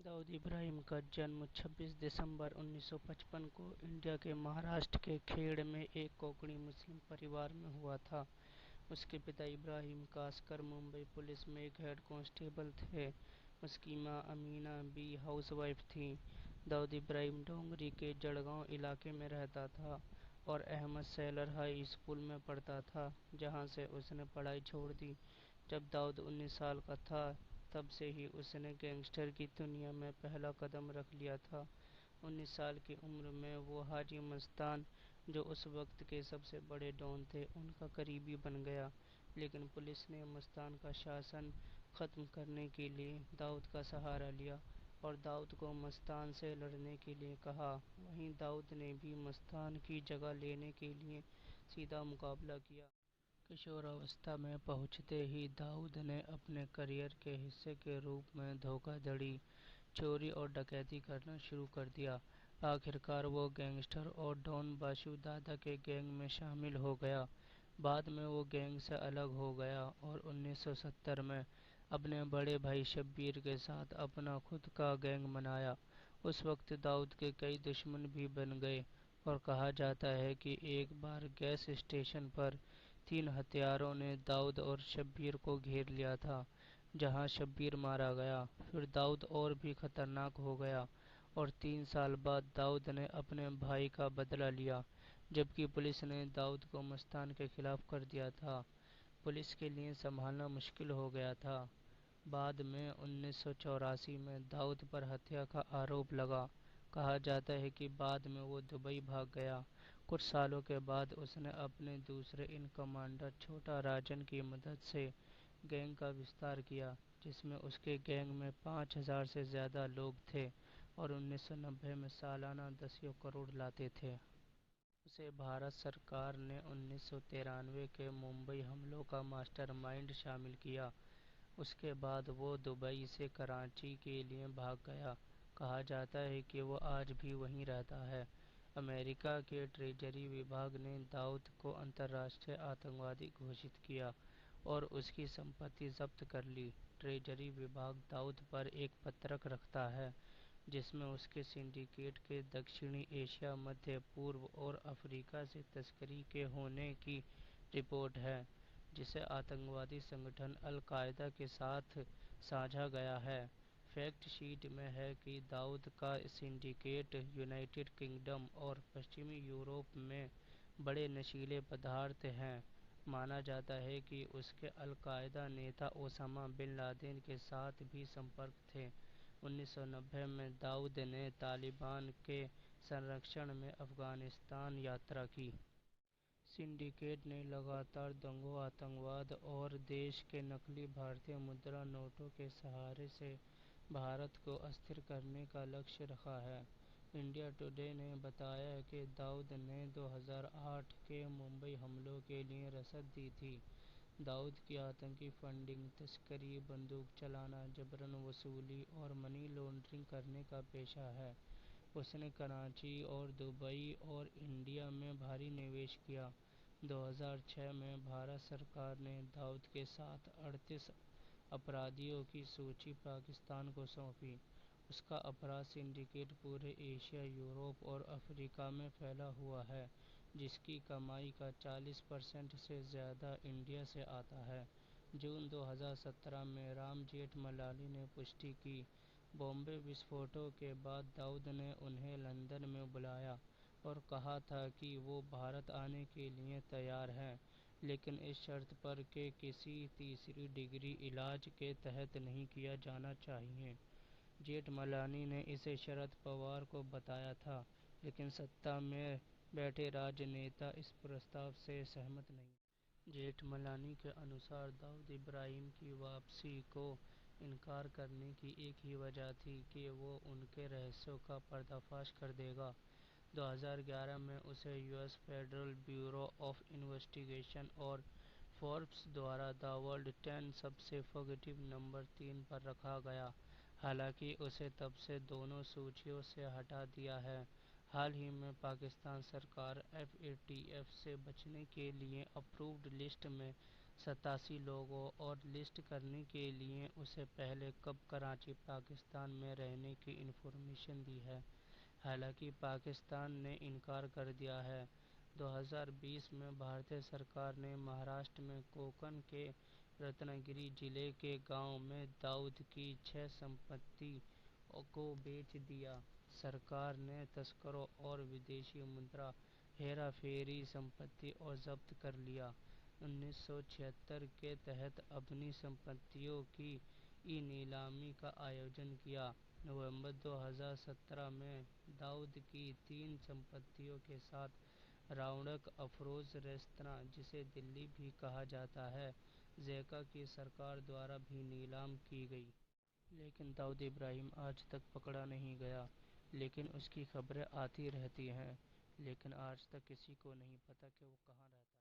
داؤد ابراہیم کا جنم 26 دسمبر 1955 کو انڈیا کے مہاراشٹر کے کھیڑ میں ایک کوکڑی مسلم پریوار میں ہوا تھا۔ اس کے پتا ابراہیم کاسکر ممبئی پولیس میں ایک ہیڈ کانسٹیبل تھے۔ اس کی ماں امینہ بی ہاؤس وائف تھیں۔ داؤد ابراہیم ڈونگری کے جڑگاؤں علاقے میں رہتا تھا اور احمد سیلر ہائی اسکول میں پڑھتا تھا، جہاں سے اس نے پڑھائی چھوڑ دی۔ جب داؤد 19 سال کا تھا تب سے ہی اس نے گینگسٹر کی دنیا میں پہلا قدم رکھ لیا تھا۔ 19 سال کی عمر میں وہ حاجی مستان، جو اس وقت کے سب سے بڑے ڈان تھے، ان کا قریبی بن گیا۔ لیکن پولیس نے مستان کا شاسن ختم کرنے کے لیے داؤد کا سہارا لیا اور داؤد کو مستان سے لڑنے کے لیے کہا۔ وہیں داؤد نے بھی مستان کی جگہ لینے کے لیے سیدھا مقابلہ کیا۔ کشوراوستھا میں پہنچتے ہی داؤد نے اپنے کیریئر کے حصے کے روپ میں دھوکہ دھڑی، چوری اور ڈکیتی کرنا شروع کر دیا۔ آخرکار وہ گینگسٹر اور ڈان باشو دادا کے گینگ میں شامل ہو گیا۔ بعد میں وہ گینگ سے الگ ہو گیا اور 1970 میں اپنے بڑے بھائی شبیر کے ساتھ اپنا خود کا گینگ بنایا۔ اس وقت داؤد کے کئی دشمن بھی بن گئے اور کہا جاتا ہے کہ ایک بار گیس اسٹیشن پر 3 ہتھیاروں نے داؤد اور شبیر کو گھیر لیا تھا، جہاں شبیر مارا گیا۔ پھر داؤد اور بھی خطرناک ہو گیا اور 3 سال بعد داؤد نے اپنے بھائی کا بدلہ لیا، جبکہ پولیس نے داؤد کو مستان کے خلاف کر دیا تھا۔ پولیس کے لیے سنبھالنا مشکل ہو گیا تھا۔ بعد میں 1984 میں داؤد پر ہتیا کا آروپ لگا۔ کہا جاتا ہے کہ بعد میں وہ دبئی بھاگ گیا۔ کچھ سالوں کے بعد اس نے اپنے دوسرے ان کمانڈر چھوٹا راجن کی مدد سے گینگ کا وستار کیا، جس میں اس کے گینگ میں 5000 سے زیادہ لوگ تھے اور 1990 میں سالانہ 10 کروڑ لاتے تھے۔ اسے بھارت سرکار نے 1993 کے ممبئی حملوں کا ماسٹر مائنڈ شامل کیا۔ اس کے بعد وہ دبئی سے کراچی کے لیے بھاگ گیا۔ کہا جاتا ہے کہ وہ آج بھی وہیں رہتا ہے۔ امریکہ کے ٹریجری وبھاگ نے داؤد کو انترراشٹریہ آتنکوادی گھوشت کیا اور اس کی سمپتی ضبط کر لی۔ ٹریجری وبھاگ داؤد پر ایک پترک رکھتا ہے، جس میں اس کے سنڈیکیٹ کے جنوبی ایشیا، مدھیہ پورب اور افریقہ سے تسکری کے ہونے کی رپورٹ ہے، جسے آتنکوادی سنگھن القاعدہ کے ساتھ سمجھا گیا ہے۔ فیکٹ شیٹ میں ہے کہ داؤد کا سنڈیکیٹ یونائیٹڈ کنگڈم اور پشچمی یورپ میں بڑے نشیلے پدارتھ ہیں۔ مانا جاتا ہے کہ اس کے القاعدہ نیتا اسامہ بن لادن کے ساتھ بھی سمپرک تھے۔ 1990 میں داؤد نے طالبان کے سرکشن میں افغانستان یاترا کی۔ سنڈیکیٹ نے لگاتار دنگوں، آتنکواد اور دیش کے نقلی بھارتی مدرا نوٹوں کے سہارے سے بھارت کو استھر کرنے کا لکشیہ رکھا ہے۔ انڈیا ٹوڈے نے بتایا کہ داؤد نے 2008 کے ممبئی حملوں کے لیے رسد دی تھی۔ داؤد کی آتنکی فنڈنگ، تسکری، بندوق چلانا، جبراً وصولی اور منی لانڈرنگ کرنے کا پیشہ ہے۔ اس نے کراچی اور دبئی اور انڈیا میں بھاری نویش کیا۔ 2006 میں بھارت سرکار نے داؤد کے ساتھ 38 اپرادھیوں کی سوچی پاکستان کو سونپی۔ اس کا اپرادھ سنڈیکیٹ پورے ایشیا، یورپ اور افریقہ میں پھیلا ہوا ہے، جس کی کمائی کا 40% سے زیادہ انڈیا سے آتا ہے۔ جون 2017 میں رام جیٹھ ملالی نے پشٹی کی۔ بامبے وسفوٹوں کے بعد داؤد نے انھیں لندن میں بلایا اور کہا تھا کہ وہ بھارت آنے کے لیے تیار ہیں، لیکن اس شرط پر کہ کسی تیسری ڈگری علاج کے تحت نہیں کیا جانا چاہیے۔ جیٹھ ملانی نے اسے شرد پوار کو بتایا تھا، لیکن ستہ میں بیٹھے راج نیتا اس پرستاو سے سہمت نہیں۔ جیٹھ ملانی کے انوسار داؤد ابراہیم کی واپسی کو انکار کرنے کی ایک ہی وجہ تھی کہ وہ ان کے رہسیوں کا پردہ فاش کر دے گا۔ 2011 میں اسے U S federal bureau of investigation اور فوربس دوارا دی ورلڈ 10 سب سے فگیٹو نمبر 3 پر رکھا گیا، حالانکہ اسے تب سے دونوں سوچیوں سے ہٹا دیا ہے۔ حال ہی میں پاکستان سرکار FATF سے بچنے کے لیے اپرووڈ لسٹ میں 87 لوگوں اور لسٹ کرنے کے لیے اسے پہلے کب کراچی پاکستان میں رہنے کی انفارمیشن دی ہے، حالانکہ پاکستان نے انکار کر دیا ہے۔ 2020 میں بھارتی سرکار نے مہاراشٹر میں کوکن کے رتنا گری ضلع کے گاؤں میں داؤد کی 6 سمپتی کو بیچ دیا۔ سرکار نے تسکروں اور ودیشی مدرا ہیرا پھیری سمپتی اور ضبط کر لیا۔ 1976 کے تحت اپنی سمپتیوں کی ای نیلامی کا آیوجن کیا۔ نومبر 2017 میں داؤد کی 3 سمپتیوں کے ساتھ راؤنڈک افروز ریستوراں، جسے دلی بھی کہا جاتا ہے، ذیکا کی سرکار دوارا بھی نیلام کی گئی۔ لیکن داؤد ابراہیم آج تک پکڑا نہیں گیا، لیکن اس کی خبریں آتی رہتی ہیں، لیکن آج تک کسی کو نہیں پتا کہ وہ کہاں رہتا ہے۔